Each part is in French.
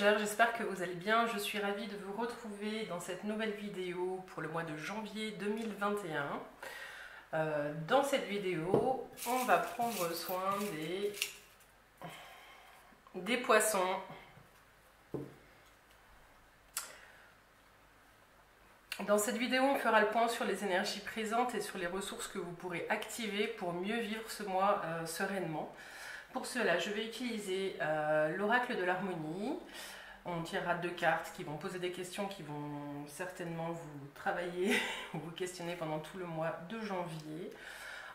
sœurs, j'espère que vous allez bien. Je suis ravie de vous retrouver dans cette nouvelle vidéo pour le mois de janvier 2021. Dans cette vidéo, on va prendre soin des poissons. Dans cette vidéo, on fera le point sur les énergies présentes et sur les ressources que vous pourrez activer pour mieux vivre ce mois sereinement. Pour cela, je vais utiliser l'oracle de l'harmonie. On tirera 2 cartes qui vont poser des questions qui vont certainement vous travailler ou vous questionner pendant tout le mois de janvier.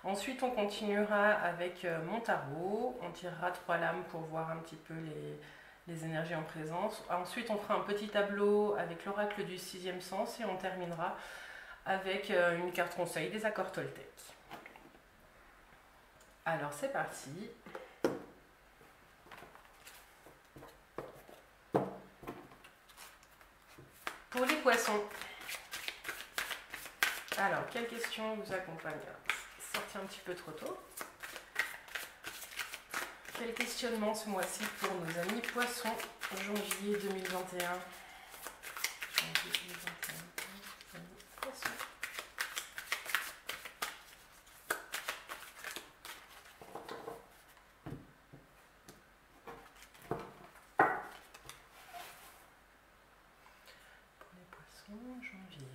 Ensuite, on continuera avec mon tarot. On tirera 3 lames pour voir un petit peu les énergies en présence. Ensuite, on fera un petit tableau avec l'oracle du 6e sens et on terminera avec une carte conseil des accords Toltec. Alors, c'est parti. Pour les poissons, alors, quelle question vous accompagne? Sorti un petit peu trop tôt. Quel questionnement ce mois-ci pour nos amis poissons, janvier 2021? Janvier 2021, amis poissons. Janvier.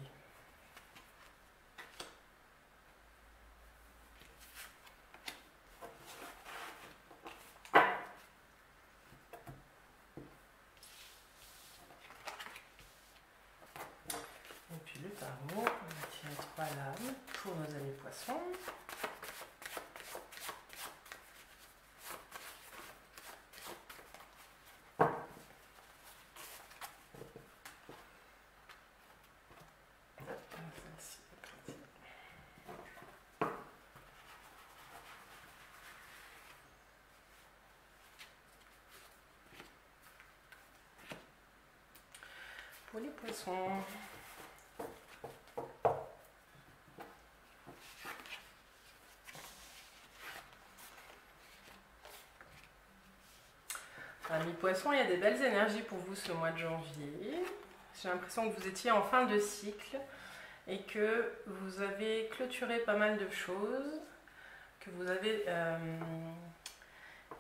Et puis le tarot, on va tirer 3 lames pour nos amis poissons. Pour les poissons, amis poissons, il y a des belles énergies pour vous ce mois de janvier. J'ai l'impression que vous étiez en fin de cycle et que vous avez clôturé pas mal de choses, que vous avez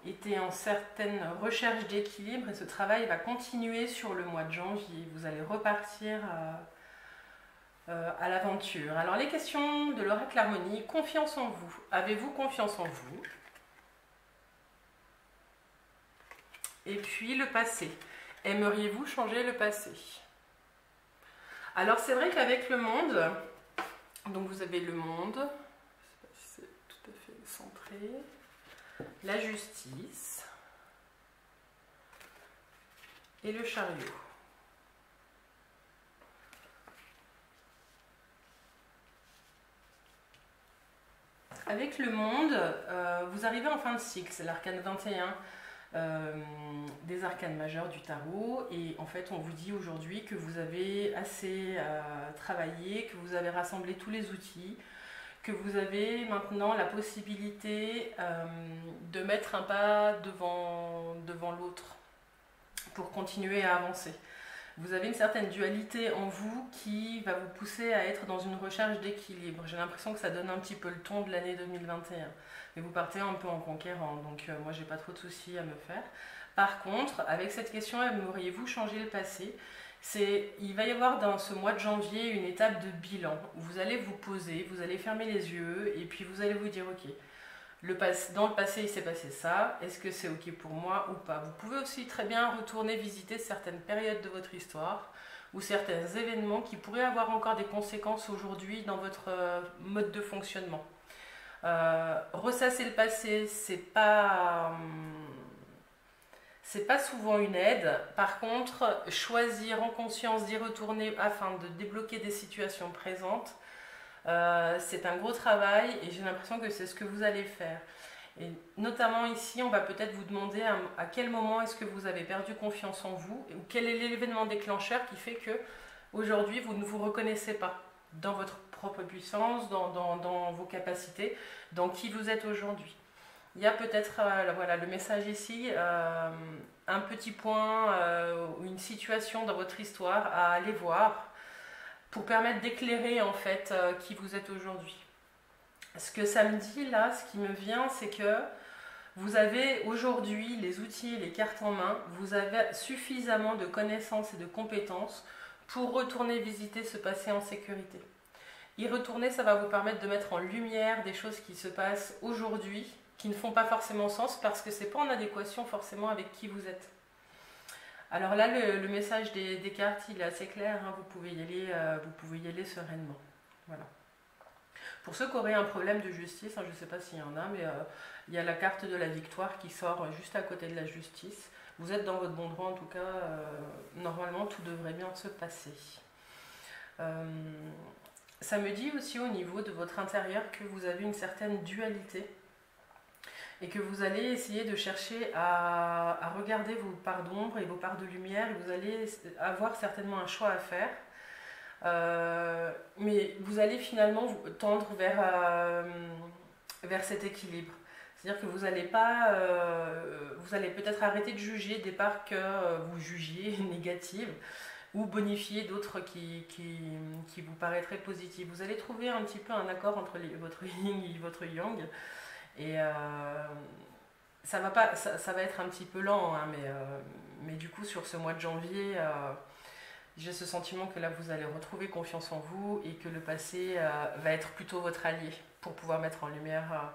été en certaine recherche d'équilibre et ce travail va continuer sur le mois de janvier. Vous allez repartir à l'aventure. Alors les questions de l'oracle harmonie, confiance en vous. Avez-vous confiance en vous? Et puis le passé. Aimeriez-vous changer le passé? Alors c'est vrai qu'avec le monde, donc vous avez le monde, je ne sais pas si c'est tout à fait centré, la justice et le chariot. Avec le monde, vous arrivez en fin de cycle, c'est l'arcane 21 des arcanes majeures du tarot et en fait on vous dit aujourd'hui que vous avez assez travaillé, que vous avez rassemblé tous les outils, que vous avez maintenant la possibilité de mettre un pas devant l'autre pour continuer à avancer. Vous avez une certaine dualité en vous qui va vous pousser à être dans une recherche d'équilibre. J'ai l'impression que ça donne un petit peu le ton de l'année 2021. Mais vous partez un peu en conquérant, donc moi j'ai pas trop de soucis à me faire. Par contre, avec cette question, aimeriez-vous changer le passé? Il va y avoir dans ce mois de janvier une étape de bilan où vous allez vous poser, vous allez fermer les yeux et puis vous allez vous dire ok, dans le passé il s'est passé ça, est-ce que c'est ok pour moi ou pas? Vous pouvez aussi très bien retourner visiter certaines périodes de votre histoire ou certains événements qui pourraient avoir encore des conséquences aujourd'hui dans votre mode de fonctionnement. Ressasser le passé, c'est pas souvent une aide. Par contre, choisir en conscience d'y retourner afin de débloquer des situations présentes, c'est un gros travail et j'ai l'impression que c'est ce que vous allez faire. Et notamment ici, on va peut-être vous demander à quel moment est-ce que vous avez perdu confiance en vous ou quel est l'événement déclencheur qui fait que aujourd'hui vous ne vous reconnaissez pas dans votre propre puissance, dans vos capacités, dans qui vous êtes aujourd'hui. Il y a peut-être, voilà, le message ici, un petit point ou une situation dans votre histoire à aller voir pour permettre d'éclairer en fait qui vous êtes aujourd'hui. Ce que ça me dit là, ce qui me vient, c'est que vous avez aujourd'hui les outils et les cartes en main, vous avez suffisamment de connaissances et de compétences pour retourner visiter ce passé en sécurité. Y retourner, ça va vous permettre de mettre en lumière des choses qui se passent aujourd'hui, qui ne font pas forcément sens parce que c'est pas en adéquation forcément avec qui vous êtes. Alors là, le message des cartes, il est assez clair, hein, vous pouvez y aller sereinement. Voilà. Pour ceux qui auraient un problème de justice, hein, je ne sais pas s'il y en a, mais il y a la carte de la victoire qui sort juste à côté de la justice. Vous êtes dans votre bon droit, en tout cas, normalement tout devrait bien se passer. Ça me dit aussi au niveau de votre intérieur que vous avez une certaine dualité et que vous allez essayer de chercher à regarder vos parts d'ombre et vos parts de lumière et vous allez avoir certainement un choix à faire. Mais vous allez finalement tendre vers cet équilibre. C'est-à-dire que vous allez peut-être arrêter de juger des parts que vous jugiez négatives ou bonifier d'autres qui vous paraîtraient positives. Vous allez trouver un petit peu un accord entre votre yin et votre yang. Et ça va être un petit peu lent, hein, mais du coup sur ce mois de janvier, j'ai ce sentiment que là vous allez retrouver confiance en vous et que le passé va être plutôt votre allié pour pouvoir mettre en lumière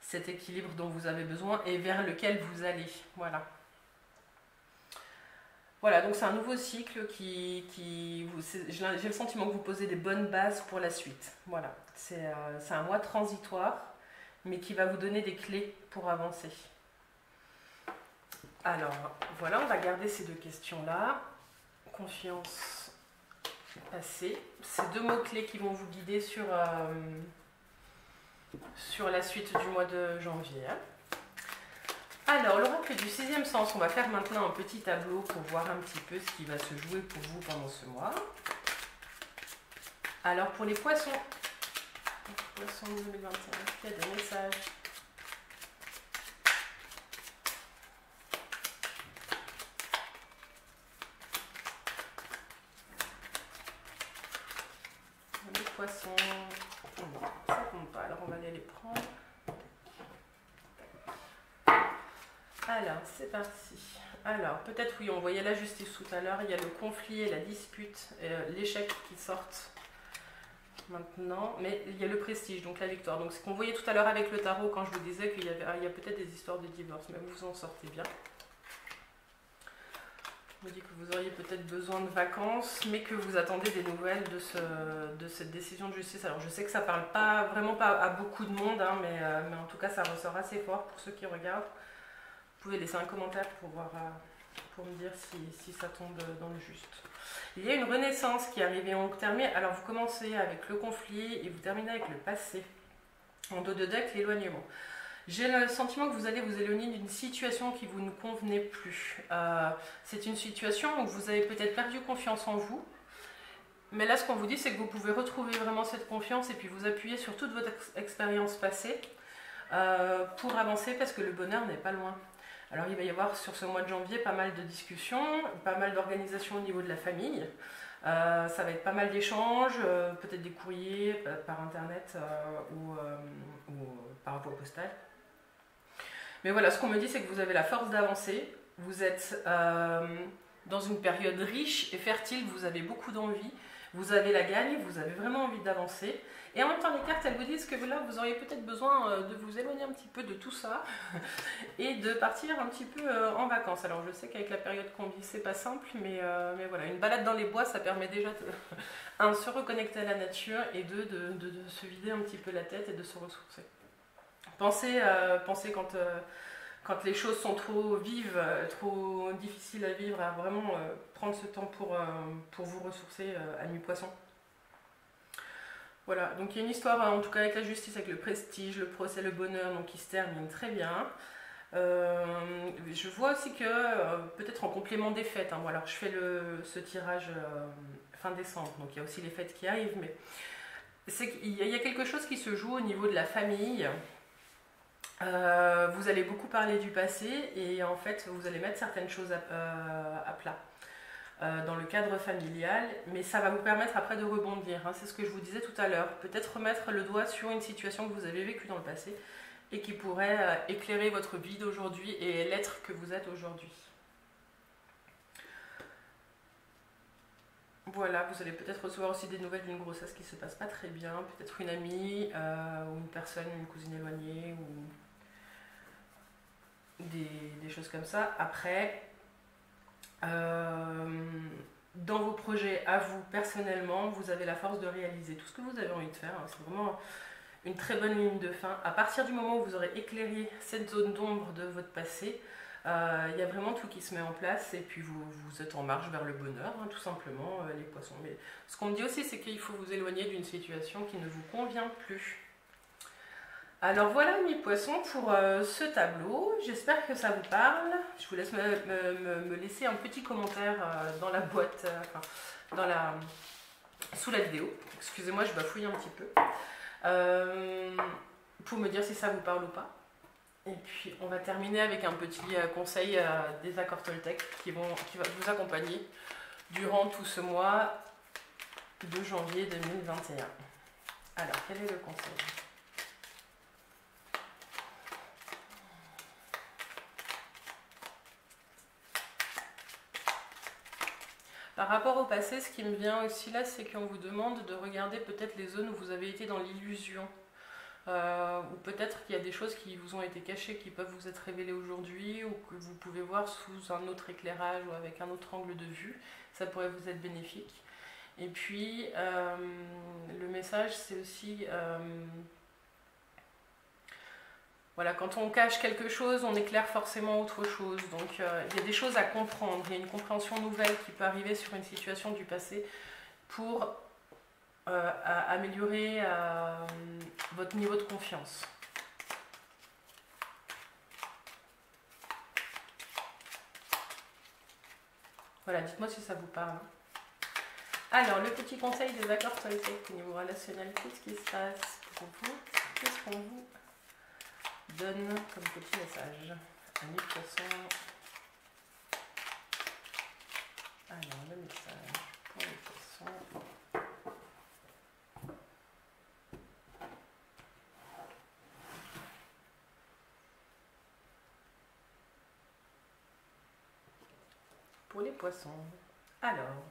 cet équilibre dont vous avez besoin et vers lequel vous allez. Voilà. Voilà, donc c'est un nouveau cycle j'ai le sentiment que vous posez des bonnes bases pour la suite. Voilà, c'est un mois transitoire, mais qui va vous donner des clés pour avancer. Alors, voilà, on va garder ces deux questions-là. Confiance, passé. Ces deux mots-clés qui vont vous guider sur la suite du mois de janvier. Alors, l'oracle du sixième sens, on va faire maintenant un petit tableau pour voir un petit peu ce qui va se jouer pour vous pendant ce mois. Alors, pour les poissons 2021, il y a des messages. Les poissons, ça compte pas, alors on va aller les prendre. Alors, c'est parti. Alors, peut-être oui, on voyait la justice tout à l'heure, il y a le conflit et la dispute, l'échec qui sortent maintenant, mais il y a le prestige, donc la victoire. Donc, ce qu'on voyait tout à l'heure avec le tarot, quand je vous disais qu'il y a peut-être des histoires de divorce, mais vous en sortez bien. Je me dis que vous auriez peut-être besoin de vacances, mais que vous attendez des nouvelles de cette décision de justice. Alors, je sais que ça parle vraiment pas à beaucoup de monde, hein, mais en tout cas, ça ressort assez fort pour ceux qui regardent. Vous pouvez laisser un commentaire pour me dire si ça tombe dans le juste. Il y a une renaissance qui est arrivée en termes. Alors vous commencez avec le conflit et vous terminez avec le passé. En dos de deck, l'éloignement. J'ai le sentiment que vous allez vous éloigner d'une situation qui vous ne convenait plus. C'est une situation où vous avez peut-être perdu confiance en vous. Mais là, ce qu'on vous dit, c'est que vous pouvez retrouver vraiment cette confiance et puis vous appuyer sur toute votre expérience passée pour avancer parce que le bonheur n'est pas loin. Alors il va y avoir sur ce mois de janvier pas mal de discussions, pas mal d'organisations au niveau de la famille. Ça va être pas mal d'échanges, peut-être des courriers par internet ou par voie postale. Mais voilà, ce qu'on me dit, c'est que vous avez la force d'avancer. Vous êtes dans une période riche et fertile, vous avez beaucoup d'envie, vous avez la gagne, vous avez vraiment envie d'avancer. Et en même temps, les cartes, elles vous disent que là, vous auriez peut-être besoin de vous éloigner un petit peu de tout ça et de partir un petit peu en vacances. Alors, je sais qu'avec la période qu'on vit, c'est pas simple, mais voilà, une balade dans les bois, ça permet déjà de se reconnecter à la nature et de se vider un petit peu la tête et de se ressourcer. Pensez quand les choses sont trop vives, trop difficiles à vivre, à vraiment prendre ce temps pour vous ressourcer à mi-poisson. Voilà, donc il y a une histoire en tout cas avec la justice, avec le prestige, le procès, le bonheur, donc qui se termine très bien. Je vois aussi que, peut-être en complément des fêtes, hein, bon, alors je fais ce tirage fin décembre, donc il y a aussi les fêtes qui arrivent, mais il y a quelque chose qui se joue au niveau de la famille. Vous allez beaucoup parler du passé et en fait vous allez mettre certaines choses à plat dans le cadre familial, mais ça va vous permettre après de rebondir, hein. C'est ce que je vous disais tout à l'heure. Peut-être remettre le doigt sur une situation que vous avez vécue dans le passé et qui pourrait éclairer votre vie d'aujourd'hui et l'être que vous êtes aujourd'hui. Voilà, vous allez peut-être recevoir aussi des nouvelles d'une grossesse qui ne se passe pas très bien, peut-être une amie ou une personne, une cousine éloignée ou des choses comme ça. Après, dans vos projets à vous personnellement, vous avez la force de réaliser tout ce que vous avez envie de faire, hein. C'est vraiment une très bonne ligne de fin. À partir du moment où vous aurez éclairé cette zone d'ombre de votre passé, il y a vraiment tout qui se met en place et puis vous êtes en marche vers le bonheur, hein, tout simplement, les poissons. Mais ce qu'on me dit aussi, c'est qu'il faut vous éloigner d'une situation qui ne vous convient plus. Alors voilà mes poissons pour ce tableau, j'espère que ça vous parle. Je vous laisse me laisser un petit commentaire dans la boîte, sous la vidéo. Excusez-moi, je bafouille un petit peu. Pour me dire si ça vous parle ou pas. Et puis on va terminer avec un petit conseil des accords Toltec qui va vous accompagner durant tout ce mois de janvier 2021. Alors quel est le conseil ? Par rapport au passé, ce qui me vient aussi là, c'est qu'on vous demande de regarder peut-être les zones où vous avez été dans l'illusion. Ou peut-être qu'il y a des choses qui vous ont été cachées, qui peuvent vous être révélées aujourd'hui, ou que vous pouvez voir sous un autre éclairage ou avec un autre angle de vue. Ça pourrait vous être bénéfique. Et puis, le message, c'est aussi... voilà, quand on cache quelque chose, on éclaire forcément autre chose. Donc il y a des choses à comprendre, il y a une compréhension nouvelle qui peut arriver sur une situation du passé pour améliorer votre niveau de confiance. Voilà, dites-moi si ça vous parle. Alors, le petit conseil des accords Toltec au niveau relationnel, qu'est-ce qui se passe pour vous? Qu'est-ce qu'on vous donne comme petit message? Amis poissons. Alors, le message pour les poissons. Pour les poissons. Alors,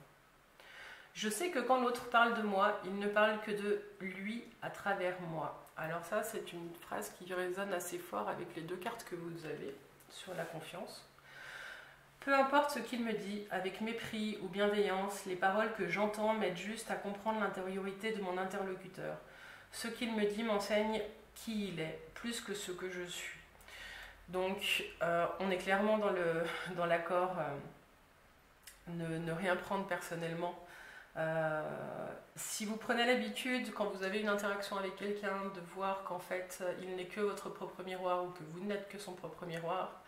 je sais que quand l'autre parle de moi, il ne parle que de lui à travers moi. Alors ça, c'est une phrase qui résonne assez fort avec les deux cartes que vous avez sur la confiance. Peu importe ce qu'il me dit, avec mépris ou bienveillance, les paroles que j'entends m'aident juste à comprendre l'intériorité de mon interlocuteur. Ce qu'il me dit m'enseigne qui il est, plus que ce que je suis. Donc, on est clairement dans l'accord ne rien prendre personnellement. Si vous prenez l'habitude, quand vous avez une interaction avec quelqu'un, de voir qu'en fait, il n'est que votre propre miroir ou que vous n'êtes que son propre miroir,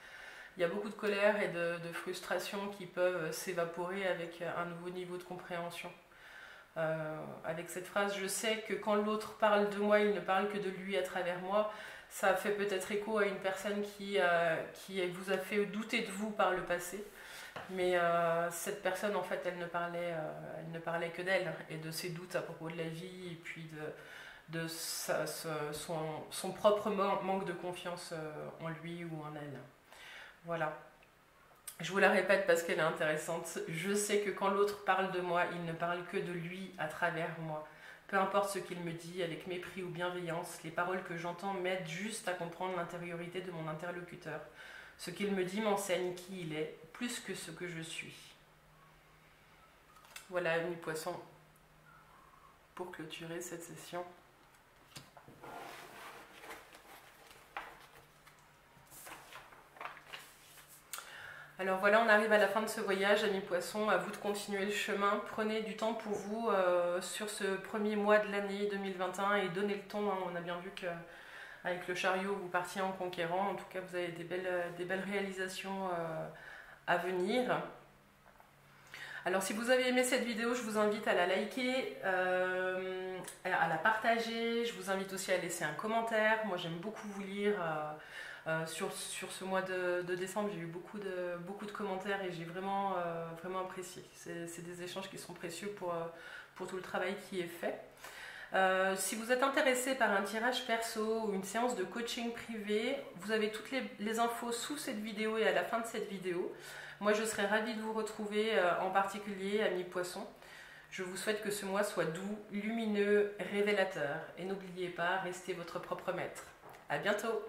il y a beaucoup de colère et de frustration qui peuvent s'évaporer avec un nouveau niveau de compréhension. Avec cette phrase, je sais que quand l'autre parle de moi, il ne parle que de lui à travers moi, ça fait peut-être écho à une personne qui vous a fait douter de vous par le passé. Mais cette personne, en fait, elle ne parlait que d'elle et de ses doutes à propos de la vie et puis de son propre manque de confiance en lui ou en elle. Voilà. Je vous la répète parce qu'elle est intéressante. Je sais que quand l'autre parle de moi, il ne parle que de lui à travers moi. Peu importe ce qu'il me dit, avec mépris ou bienveillance, les paroles que j'entends m'aident juste à comprendre l'intériorité de mon interlocuteur. Ce qu'il me dit m'enseigne qui il est, plus que ce que je suis. Voilà, amis poissons, pour clôturer cette session. Alors voilà, on arrive à la fin de ce voyage, amis poissons, à vous de continuer le chemin. Prenez du temps pour vous sur ce premier mois de l'année 2021 et donnez le ton. Hein. On a bien vu qu'avec le chariot, vous partiez en conquérant. En tout cas, vous avez des belles réalisations à venir. Alors si vous avez aimé cette vidéo, je vous invite à la liker, à la partager. Je vous invite aussi à laisser un commentaire. Moi j'aime beaucoup vous lire. Sur ce mois de décembre, j'ai eu beaucoup de commentaires et j'ai vraiment apprécié. C'est des échanges qui sont précieux pour tout le travail qui est fait. Si vous êtes intéressé par un tirage perso ou une séance de coaching privé, vous avez toutes les infos sous cette vidéo et à la fin de cette vidéo. Moi, je serais ravie de vous retrouver, en particulier amis poissons. Je vous souhaite que ce mois soit doux, lumineux, révélateur. Et n'oubliez pas, restez votre propre maître. À bientôt!